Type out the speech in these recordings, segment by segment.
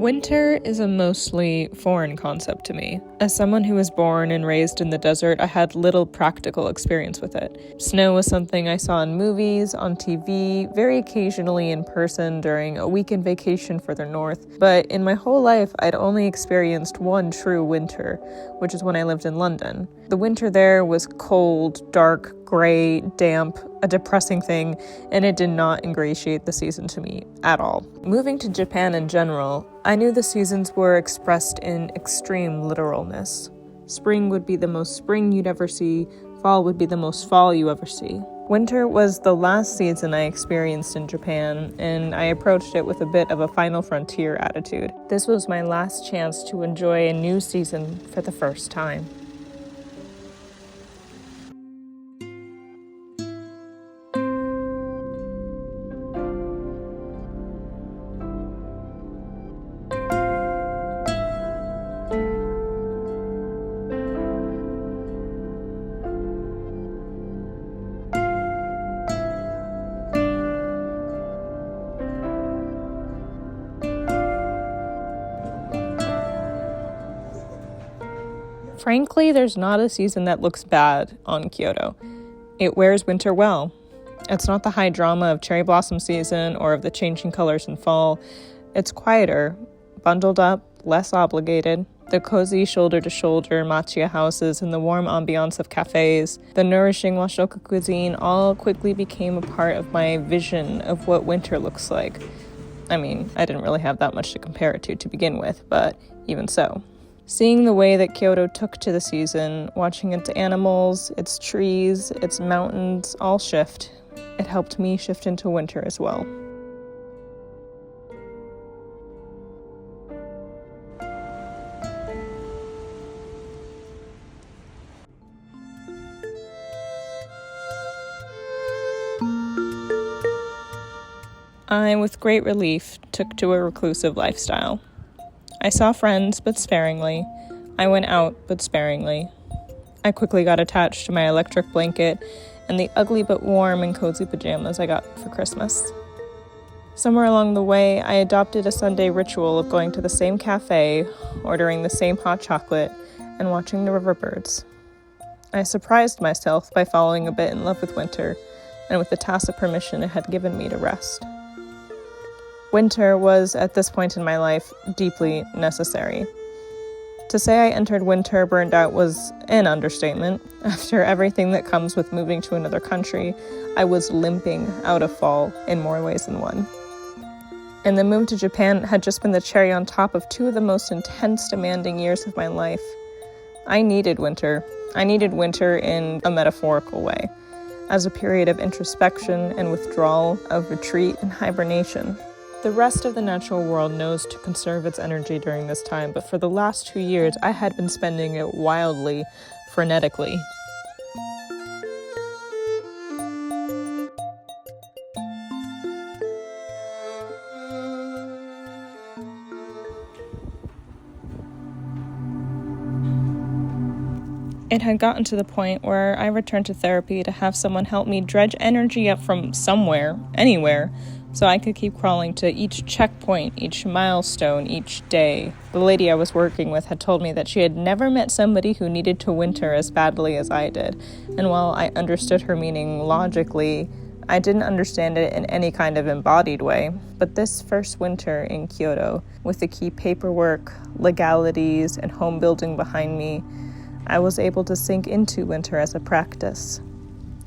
Winter is a mostly foreign concept to me. As someone who was born and raised in the desert, I had little practical experience with it. Snow was something I saw in movies, on TV, very occasionally in person during a weekend vacation further north, but in my whole life I'd only experienced one true winter, which is when I lived in London. The winter there was cold, dark, gray, damp, a depressing thing, and it did not ingratiate the season to me at all. Moving to Japan in general, I knew the seasons were expressed in extreme literalness. Spring would be the most spring you'd ever see, fall would be the most fall you ever see. Winter was the last season I experienced in Japan, and I approached it with a bit of a final frontier attitude. This was my last chance to enjoy a new season for the first time. Frankly, there's not a season that looks bad on Kyoto. It wears winter well. It's not the high drama of cherry blossom season or of the changing colors in fall. It's quieter, bundled up, less obligated. The cozy shoulder-to-shoulder machiya houses and the warm ambiance of cafes, the nourishing washoku cuisine all quickly became a part of my vision of what winter looks like. I mean, I didn't really have that much to compare it to begin with, but even so. Seeing the way that Kyoto took to the season, watching its animals, its trees, its mountains all shift, it helped me shift into winter as well. I, with great relief, took to a reclusive lifestyle. I saw friends, but sparingly. I went out, but sparingly. I quickly got attached to my electric blanket and the ugly but warm and cozy pajamas I got for Christmas. Somewhere along the way, I adopted a Sunday ritual of going to the same cafe, ordering the same hot chocolate, and watching the riverbirds. I surprised myself by falling a bit in love with winter, and with the tacit permission it had given me to rest. Winter was, at this point in my life, deeply necessary. To say I entered winter burned out was an understatement. After everything that comes with moving to another country, I was limping out of fall in more ways than one. And the move to Japan had just been the cherry on top of two of the most intense, demanding years of my life. I needed winter. I needed winter in a metaphorical way, as a period of introspection and withdrawal, of retreat and hibernation. The rest of the natural world knows to conserve its energy during this time, but for the last 2 years, I had been spending it wildly, frenetically. It had gotten to the point where I returned to therapy to have someone help me dredge energy up from somewhere, anywhere, so I could keep crawling to each checkpoint, each milestone, each day. The lady I was working with had told me that she had never met somebody who needed to winter as badly as I did, and while I understood her meaning logically, I didn't understand it in any kind of embodied way. But this first winter in Kyoto, with the key paperwork, legalities, and home building behind me, I was able to sink into winter as a practice,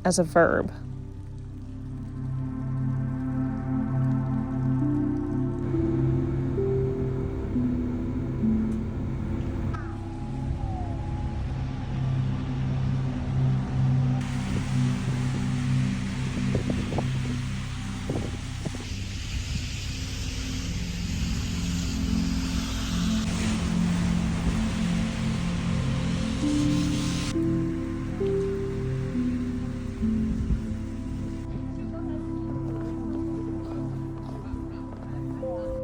as a verb.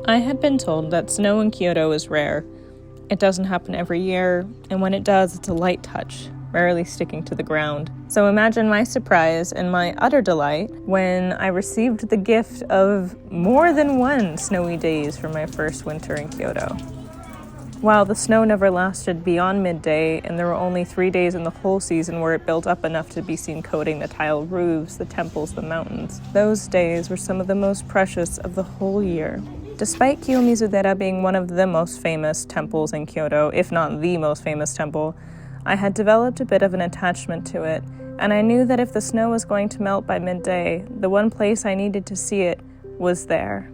I had been told that snow in Kyoto is rare. It doesn't happen every year, and when it does, it's a light touch, rarely sticking to the ground. So imagine my surprise and my utter delight when I received the gift of more than one snowy days for my first winter in Kyoto. While the snow never lasted beyond midday, and there were only 3 days in the whole season where it built up enough to be seen coating the tiled roofs, the temples, the mountains, those days were some of the most precious of the whole year. Despite Kiyomizu-dera being one of the most famous temples in Kyoto, if not the most famous temple, I had developed a bit of an attachment to it, and I knew that if the snow was going to melt by midday, the one place I needed to see it was there.